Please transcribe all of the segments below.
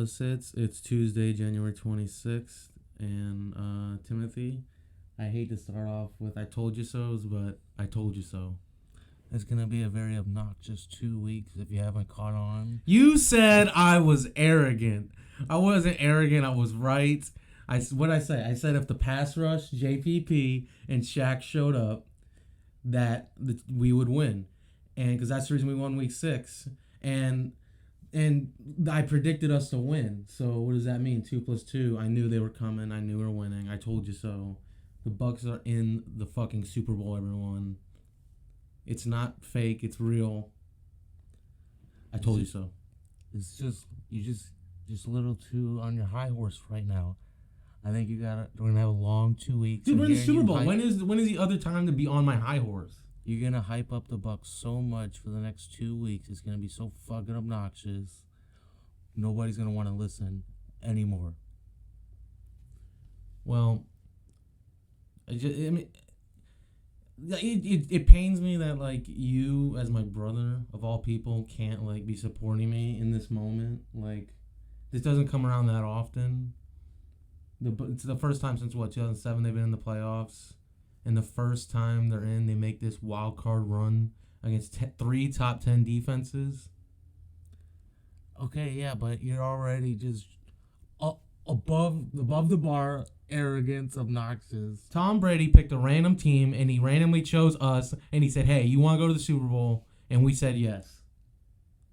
opposites. It's Tuesday, January 26th, and Timothy, I hate to start off with I told you so's, but I told you so. It's going to be a very obnoxious 2 weeks if you haven't caught on. You said I was arrogant. I wasn't arrogant. I was right. What I say? I said if the pass rush, JPP, and Shaq showed up, we would win, and because that's the reason we won Week 6, and I predicted us to win. So what does that mean? 2 plus 2. I knew they were coming. I knew we were winning. I told you so. The Bucks are in the fucking Super Bowl, everyone. It's not fake. It's real. I told you so. It's just you're just a little too on your high horse right now. I think we're gonna have a long 2 weeks. Dude, we're in the Super Bowl. When is the other time to be on my high horse? You're gonna hype up the Bucks so much for the next 2 weeks. It's gonna be so fucking obnoxious. Nobody's gonna want to listen anymore. Well, it pains me that like you, as my brother of all people, can't like be supporting me in this moment. Like, this doesn't come around that often. It's the first time since 2007 they've been in the playoffs. And the first time they're in, they make this wild card run against 3 top 10 defenses. Okay, yeah, but you're already just above the bar, arrogance, obnoxious. Tom Brady picked a random team, and he randomly chose us, and he said, hey, you want to go to the Super Bowl? And we said yes.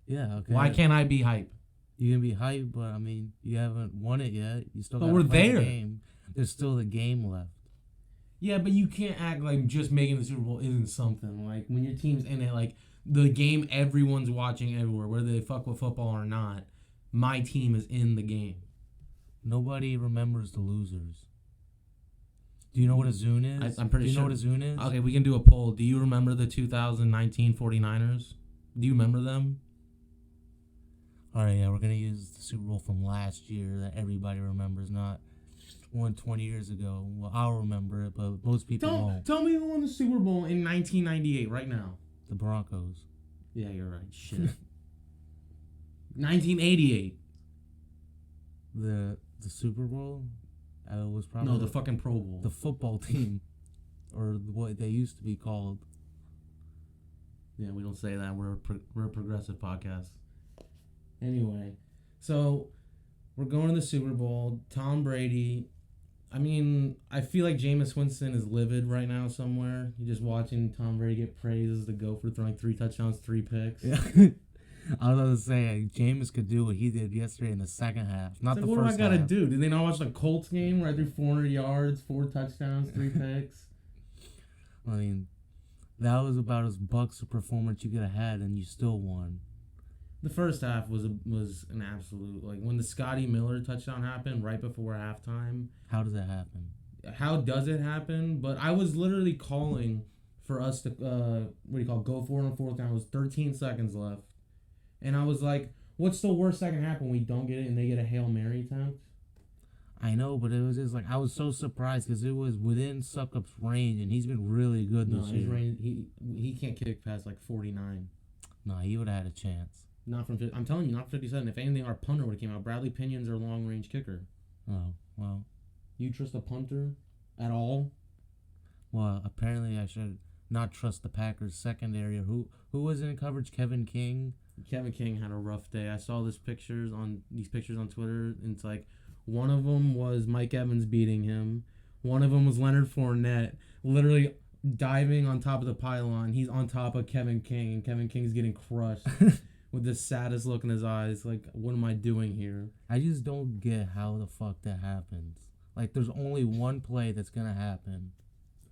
Yeah, okay. Why can't I be hype? You can be hype, but, I mean, you haven't won it yet. You still got to play the game. There's still the game left. Yeah, but you can't act like just making the Super Bowl isn't something. Like, when your team's in it, like, the game everyone's watching everywhere, whether they fuck with football or not, my team is in the game. Nobody remembers the losers. Do you know what a Zune is? I'm pretty sure. Do you know what a Zune is? Okay, we can do a poll. Do you remember the 2019 49ers? Do you remember them? All right, yeah, we're going to use the Super Bowl from last year that everybody remembers, not one 20 years ago. Well, I'll remember it, but most people won't. Tell me who won the Super Bowl in 1998 right now. The Broncos. Yeah, you're right. Shit. 1988. The Super Bowl was probably... No, the fucking Pro Bowl. The football team, or what they used to be called. Yeah, we don't say that. We're a progressive podcast. Anyway, so we're going to the Super Bowl. Tom Brady. I mean, I feel like Jameis Winston is livid right now somewhere. You're just watching Tom Brady get praised as the GOAT for throwing 3 touchdowns, 3 picks. Yeah. I was about to say, Jameis could do what he did yesterday in the second half, not the first half. What do I got to do? Did they not watch the Colts game where I threw 400 yards, 4 touchdowns, 3 picks? I mean, that was about as Bucks a performance you could have had, and you still won. The first half was an absolute, like, when the Scotty Miller touchdown happened right before halftime. How does that happen? How does it happen? But I was literally calling for us to, go for it on 4th down. It was 13 seconds left. And I was like, what's the worst that can happen when we don't get it and they get a Hail Mary attempt? I know, but it was just like, I was so surprised because it was within Suckup's range, and he's been really good this year. He can't kick past like 49. No, he would have had a chance. I'm telling you, not 57. If anything, our punter would have came out. Bradley Pinion's our long-range kicker. Oh, well. You trust a punter at all? Well, apparently I should not trust the Packers secondary. Who was in coverage? Kevin King? Kevin King had a rough day. I saw these pictures on Twitter, and it's like one of them was Mike Evans beating him. One of them was Leonard Fournette literally diving on top of the pylon. He's on top of Kevin King, and Kevin King's getting crushed with the saddest look in his eyes. Like, what am I doing here? I just don't get how the fuck that happens. Like, there's only one play that's going to happen.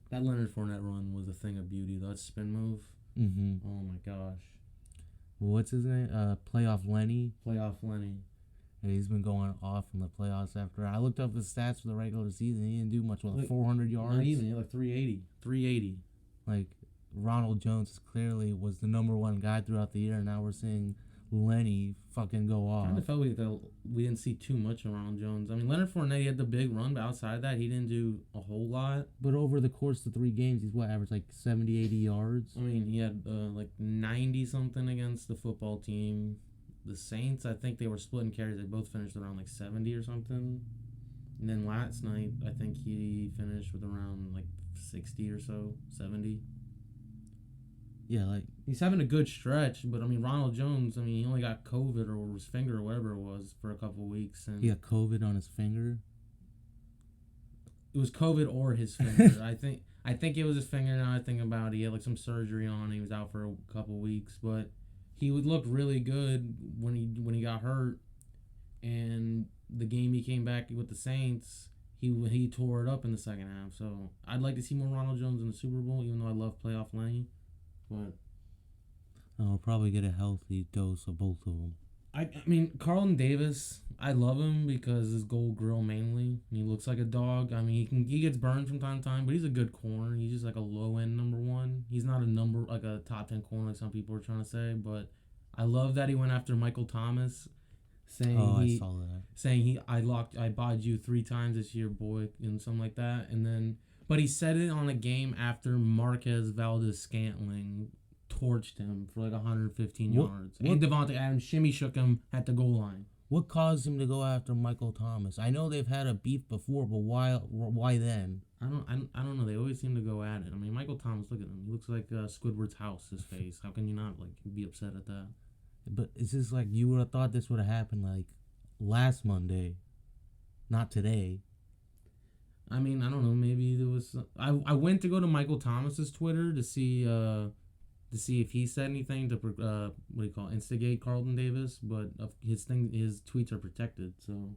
That Leonard Fournette run was a thing of beauty. That spin move. Mm-hmm. Oh, my gosh. What's his name? Playoff Lenny. Playoff Lenny. And he's been going off in the playoffs after. I looked up his stats for the regular season. He didn't do much. Like 400 yards? Not even. He had like 380. 380. Like, Ronald Jones clearly was the number one guy throughout the year, and now we're seeing Lenny fucking go off. I kind of felt we didn't see too much of Ronald Jones. I mean, Leonard Fournette, he had the big run, but outside of that, he didn't do a whole lot. But over the course of 3 games, he's averaged like 70, 80 yards? I mean, he had like 90-something against the football team. the Saints, I think they were splitting carries. They both finished around like 70 or something. And then last night, I think he finished with around like 60 or so, 70. Yeah, like He's having a good stretch, but I mean, Ronald Jones, I mean, he only got COVID or his finger or whatever it was for a couple of weeks. And he got COVID on his finger. it was COVID or his finger. I think it was his finger now I think about it. He had like some surgery on it. He was out for a couple of weeks, but he would look really good when he got hurt. And the game he came back with the Saints, he tore it up in the second half. So I'd like to see more Ronald Jones in the Super Bowl, even though I love playoff Lenny. But I'll probably get a healthy dose of both of them. I mean, Carlton Davis, I love him because his gold grill mainly. He looks like a dog. I mean, he gets burned from time to time, but he's a good corner. He's just like a low end number one. He's not a top 10 corner like some people are trying to say. But I love that he went after Michael Thomas, saying I saw that. I bought you 3 times this year, boy, and something like that. And then, but he said it on a game after Marquez Valdez-Scantling torched him for like 115 yards. And Devontae Adams shimmy shook him at the goal line. What caused him to go after Michael Thomas? I know they've had a beef before, but why then? I don't know. They always seem to go at it. I mean, Michael Thomas, look at him. He looks like Squidward's house, his face. How can you not like be upset at that? But it's just like you would have thought this would have happened like last Monday, not today. I mean, I don't know. Maybe there was. I went to go to Michael Thomas's Twitter to see if he said anything to instigate Carlton Davis, but his tweets are protected. So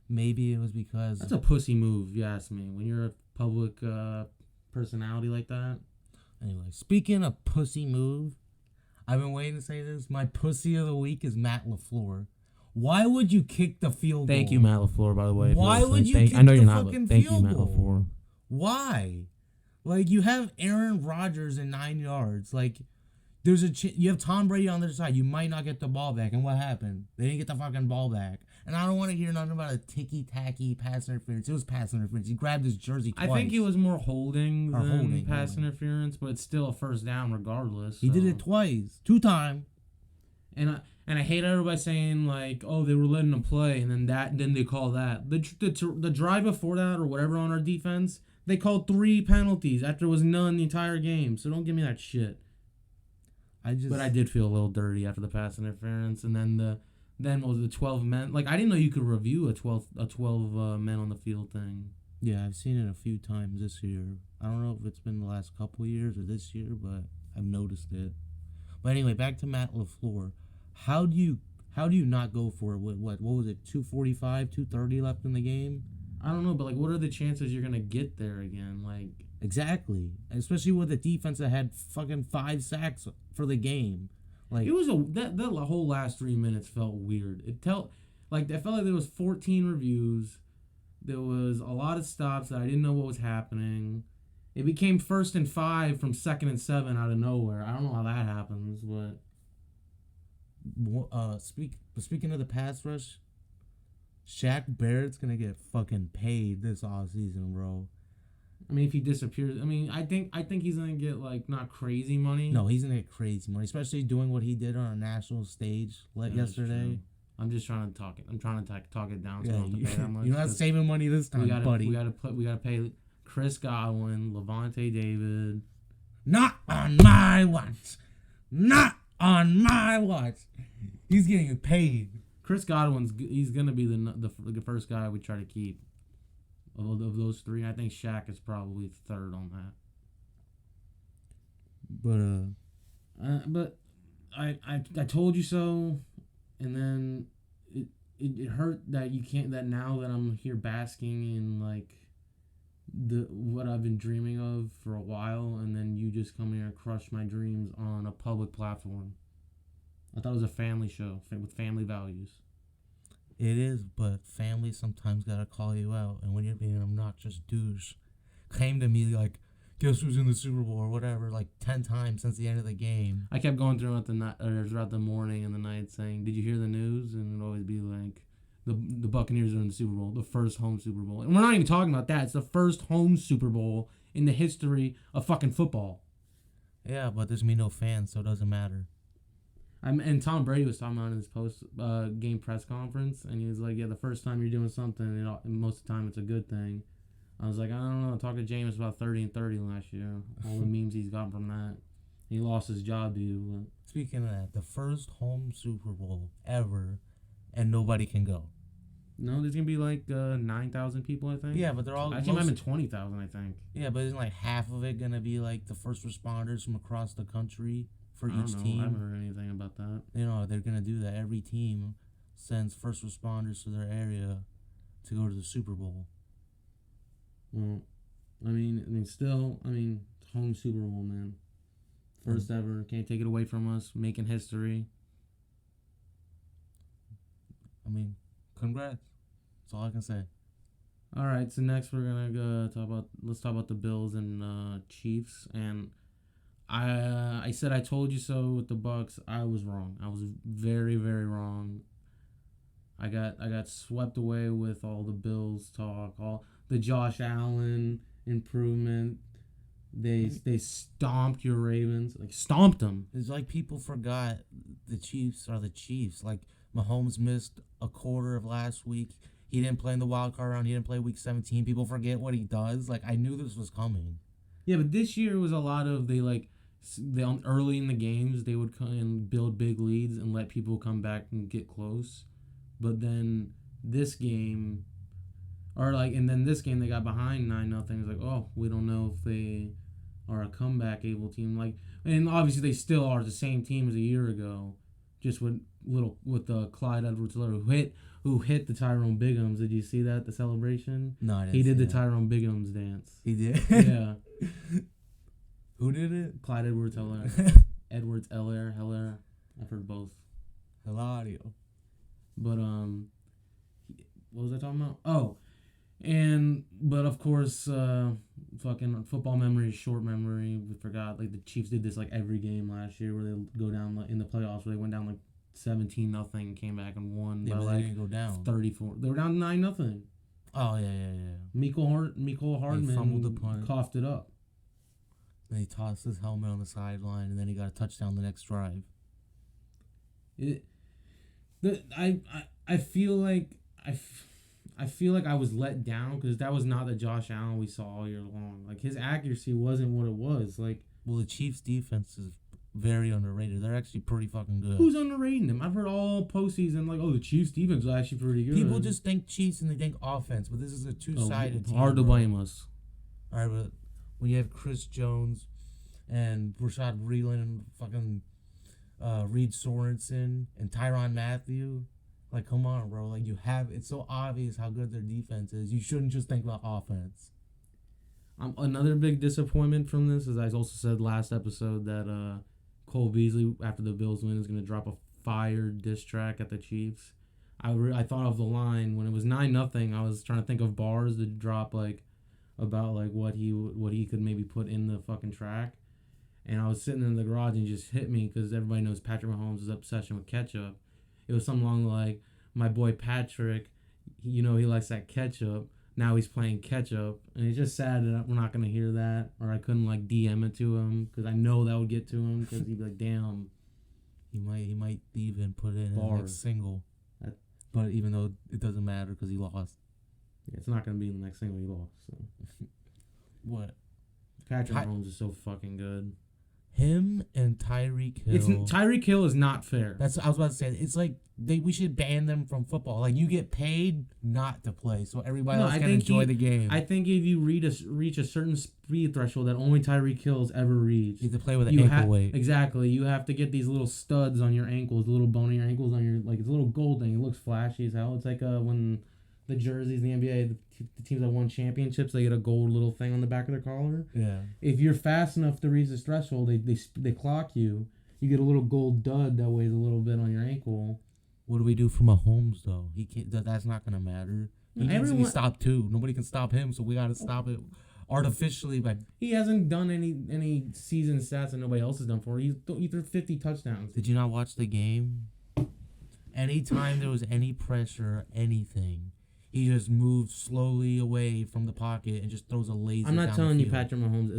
maybe it was because that's a pussy move, if you ask me. When you're a public personality like that. Anyway, speaking of pussy move, I've been waiting to say this. My pussy of the week is Matt LaFleur. Why would you kick the field goal? Thank you, Matt LaFleur, by the way. Why would you kick I know the you're not, fucking but thank field you, Matt goal? LaFleur. Why? Like, you have Aaron Rodgers in 9 yards. Like, there's you have Tom Brady on the other side. You might not get the ball back. And what happened? They didn't get the fucking ball back. And I don't want to hear nothing about a ticky-tacky pass interference. It was pass interference. He grabbed his jersey twice. I think it was more holding than pass interference, but it's still a first down regardless. He did it twice. 2 times. And I hate everybody saying like, oh, they were letting them play, and then they call that the drive before that or whatever on our defense. They called 3 penalties after there was none the entire game. So don't give me that shit. But I did feel a little dirty after the pass interference, and then what was the 12 men? Like, I didn't know you could review a 12 men on the field thing. Yeah, I've seen it a few times this year. I don't know if it's been the last couple of years or this year, but I've noticed it. But anyway, back to Matt LaFleur. How do you not go for it with what was it, 2:45, 2:30 left in the game? I don't know, but like, what are the chances you're gonna get there again? Like, exactly, especially with a defense that had fucking 5 sacks for the game. Like, it was that whole last 3 minutes felt weird. I felt like there was 14 reviews. There was a lot of stops that I didn't know what was happening. It became 1st and 5 from 2nd and 7 out of nowhere. I don't know how that happens, but speaking of the pass rush, Shaq Barrett's gonna get fucking paid this offseason, bro. I mean, if he disappears, I mean, I think he's gonna get like not crazy money. No, he's gonna get crazy money, especially doing what he did on a national stage yesterday. I'm just trying to talk it. I'm trying to talk it down. So yeah, I don't have to pay that much. You're not saving money this time, buddy. We gotta pay Chris Godwin, Levante David. Not on my watch. Not on my watch. He's getting paid. Chris Godwin's he's gonna be the first guy we try to keep. Of those 3, I think Shaq is probably 3rd on that. But I told you so, and then it hurt that you can't. That now that I'm here basking in like what I've been dreaming of for a while, and then you just come here and crush my dreams on a public platform. I thought it was a family show with family values. It is, but family sometimes gotta call you out, and when you're being an obnoxious douche, came to me like, guess who's in the Super Bowl or whatever, like 10 times since the end of the game. I kept going throughout the morning and the night saying, did you hear the news? And it'd always be like, the Buccaneers are in the Super Bowl, the first home Super Bowl. And we're not even talking about that. It's the first home Super Bowl in the history of fucking football. Yeah, but there's me no fans, so it doesn't matter. And Tom Brady was talking about in his post game press conference, and he was like, "Yeah, the first time you're doing something, most of the time it's a good thing." I was like, "I don't know." Talk to Jameis about 30-30 last year. All the memes he's got from that. He lost his job to you. Speaking of that, the first home Super Bowl ever, and nobody can go. No, there's gonna be like 9,000 people, I think. Yeah, but they're all. I think it might have been 20,000. I think. Yeah, but isn't like half of it gonna be like the first responders from across the country for I don't each know. team? I haven't heard anything about that. You know, they're gonna do that. Every team sends first responders to their area to go to the Super Bowl. Well, still, home Super Bowl, man. First ever. Can't take it away from us. Making history. I mean, congrats. That's all I can say. All right, so next we're gonna let's talk about the Bills and Chiefs. And I said I told you so with the Bucks. I was wrong. I was very, very wrong. I got swept away with all the Bills talk, all the Josh Allen improvement. They stomped your Ravens, like stomped them. It's like people forgot the Chiefs are the Chiefs. Like Mahomes missed a quarter of last week. He didn't play in the wild card round. He didn't play week 17. People forget what he does. Like, I knew this was coming. Yeah, but this year was a lot of early in the games they would come and build big leads and let people come back and get close. But then this game, this game they got behind 9-0. It's like, oh, we don't know if they are a comeback able team. And obviously they still are the same team as a year ago, just with Clyde Edwards-Helaire who hit the Tyrone Biggums. Did you see that, the celebration? No, I didn't. He did the that. Tyrone Biggums dance. He did? Yeah. Who did it? Clyde Edwards-Helaire. Edwards-Helaire. I've heard both. Hilario. But what was I talking about? Oh, but of course, fucking football memory is short memory. We forgot the Chiefs did this every game last year where they go down in the playoffs where they went down 17-0, came back and won by they didn't go down 34. They were down 9-0. Oh yeah. Mecole Hardman coughed it up. Then he tossed his helmet on the sideline, and then he got a touchdown the next drive. I feel like I was let down because that was not the Josh Allen we saw all year long. His accuracy wasn't what it was. Well, the Chiefs' defense is very underrated. They're actually pretty fucking good. Who's underrating them? I've heard all postseason the Chiefs' defense is actually pretty good. People just think Chiefs and they think offense, but this is a two-sided team. Hard to blame us. All right, but when you have Chris Jones and Rashad Breeland and fucking Reed Sorensen and Tyrann Mathieu, come on, bro. It's so obvious how good their defense is. You shouldn't just think about offense. Another big disappointment from this is I also said last episode that Cole Beasley, after the Bills win, is going to drop a fire diss track at the Chiefs. I thought of the line when it was 9-0. I was trying to think of bars to drop about what he could maybe put in the fucking track. And I was sitting in the garage and it just hit me because everybody knows Patrick Mahomes' obsession with ketchup. It was something along my boy Patrick, he likes that ketchup. Now he's playing catch-up, and it's just sad that we're not going to hear that, or I couldn't DM it to him because I know that would get to him because he'd be like, damn. He might even put it in the next single. But even though it doesn't matter because he lost. Yeah, it's not going to be in the next single he lost. So. What? Patrick Mahomes is so fucking good. Him and Tyreek Hill. Tyreek Hill is not fair. I was about to say. It's we should ban them from football. You get paid not to play, so everybody else can enjoy the game. I think if you reach a certain speed threshold that only Tyreek Hill's ever reached, you have to play with an ankle weight. Exactly. You have to get these little studs on your ankles, little bone in your ankles on your it's a little gold thing. It looks flashy as hell. It's when the jerseys in the NBA, the teams that won championships, they get a gold little thing on the back of their collar. Yeah. If you're fast enough to reach this threshold, they clock you. You get a little gold dud that weighs a little bit on your ankle. What do we do for Mahomes though? He can't. That's not gonna matter. He needs to be stopped too. Nobody can stop him, so we gotta stop it artificially. He hasn't done any season stats that nobody else has done for. He threw 50 touchdowns. Did you not watch the game? Anytime there was any pressure, anything, he just moved slowly away from the pocket and just throws a laser. I'm not telling you Patrick Mahomes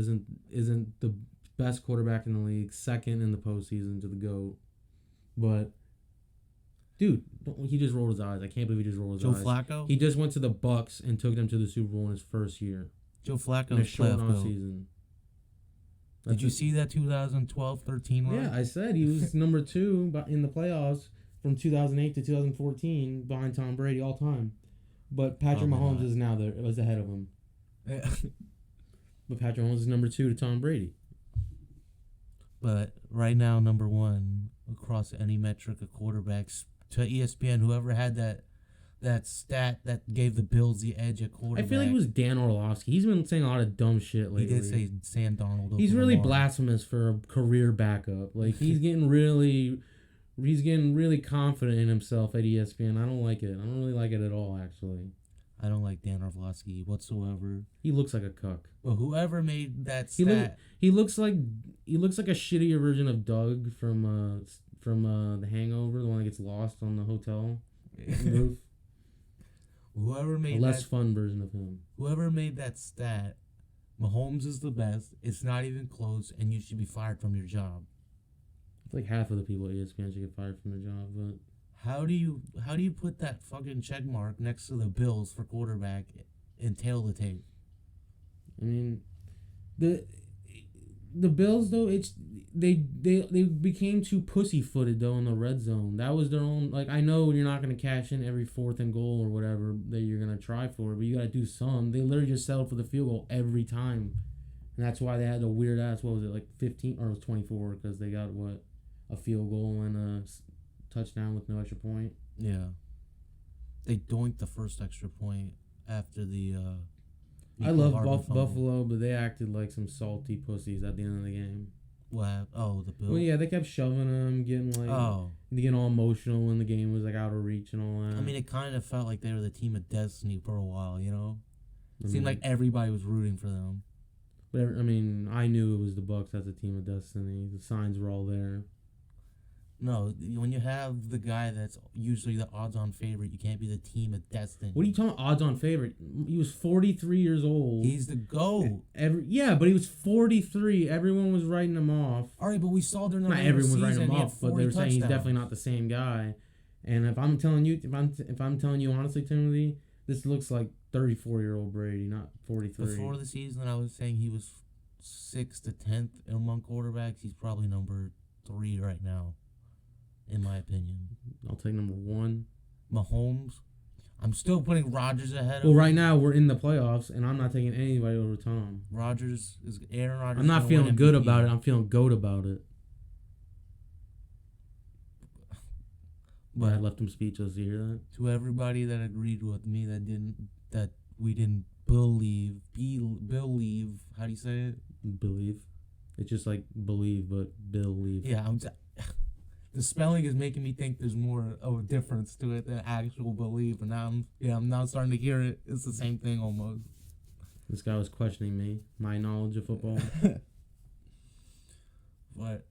isn't the best quarterback in the league, second in the postseason to the GOAT. But, dude, he just rolled his eyes. I can't believe he just rolled his Joe eyes. Flacco? He just went to the Bucks and took them to the Super Bowl in his first year. Joe Flacco In a is short playoff off goat. season. Did you see that 2012-13 run? Yeah, I said he was number 2 in the playoffs from 2008 to 2014 behind Tom Brady all time. But Patrick Mahomes is now there. Was ahead of him. Yeah. But Patrick Mahomes is number 2 to Tom Brady. But right now, number 1 across any metric of quarterbacks to ESPN. Whoever had that stat that gave the Bills the edge at quarterback. I feel like it was Dan Orlovsky. He's been saying a lot of dumb shit lately. He did say Sam Darnold. He's really Lamar. blasphemous for a career backup. Like he's getting really confident in himself at ESPN. I don't like it. I don't really like it at all, actually. I don't like Dan Orlovsky whatsoever. He looks like a cuck. But whoever made that stat, He looks like a shittier version of Doug from The Hangover, the one that gets lost on the hotel roof. whoever A made less that, fun version of him. whoever made that stat, Mahomes is the best. It's not even close, and you should be fired from your job. It's like half of the people at ESPN should get fired from their job, but How do you put that fucking check mark next to the Bills for quarterback and tail the tape? I mean, the Bills though, they became too pussyfooted though in the red zone. That was their own. Like, I know you're not gonna cash in every 4th and goal or whatever that you're gonna try for, but you gotta do some. They literally just settled for the field goal every time, and that's why they had a weird ass. What was it, like 15 or it was 24 because they got a field goal and a touchdown with no extra point. Yeah, they doinked the first extra point after the. I love Buffalo, but they acted like some salty pussies at the end of the game. What happened? Oh, the Bills. Well, yeah, they kept shoving them, getting all emotional when the game was like out of reach and all that. I mean, it kind of felt like they were the team of destiny for a while, you know. It seemed like everybody was rooting for them. But I mean, I knew it was the Bucks as a team of destiny. The signs were all there. No, when you have the guy that's usually the odds-on favorite, you can't be the team of destiny. What are you talking about? Odds-on favorite? He was 43 years old. He's the GOAT. But he was 43. Everyone was writing him off. All right, but we saw their number. Not everyone was writing him off, but they were saying he's definitely not the same guy. And if I'm telling you, honestly, Timothy, this looks like 34-year-old Brady, not 43. Before the season, I was saying he was 6th to 10th among quarterbacks. He's probably number 3 right now, in my opinion. I'll take number 1. Mahomes. I'm still putting Rodgers ahead of him. Well, right now we're in the playoffs, and I'm not taking anybody over Tom. Aaron Rodgers. I'm not feeling good about it. I'm feeling goat about it. But I left him speechless. You hear that? To everybody that agreed with me that we didn't believe. How do you say it? Believe. It's just like believe, but believe. Yeah, the spelling is making me think there's more of a difference to it than actual belief, and I'm now starting to hear it. It's the same thing almost. This guy was questioning me, my knowledge of football. But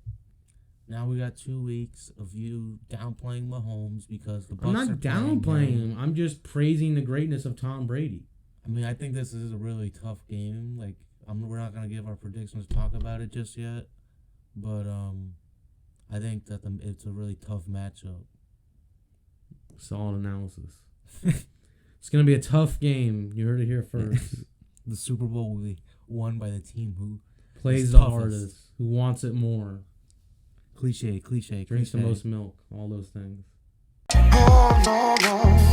now we got 2 weeks of you downplaying Mahomes because the Bucs I'm not are downplaying him. I'm just praising the greatness of Tom Brady. I mean, I think this is a really tough game. Like, we're not gonna give our predictions, talk about it just yet, but I think that it's a really tough matchup. Solid analysis. It's going to be a tough game. You heard it here first. The Super Bowl will be won by the team who plays the hardest, who wants it more. Cliche. Drinks the most milk. All those things. Oh, no, no.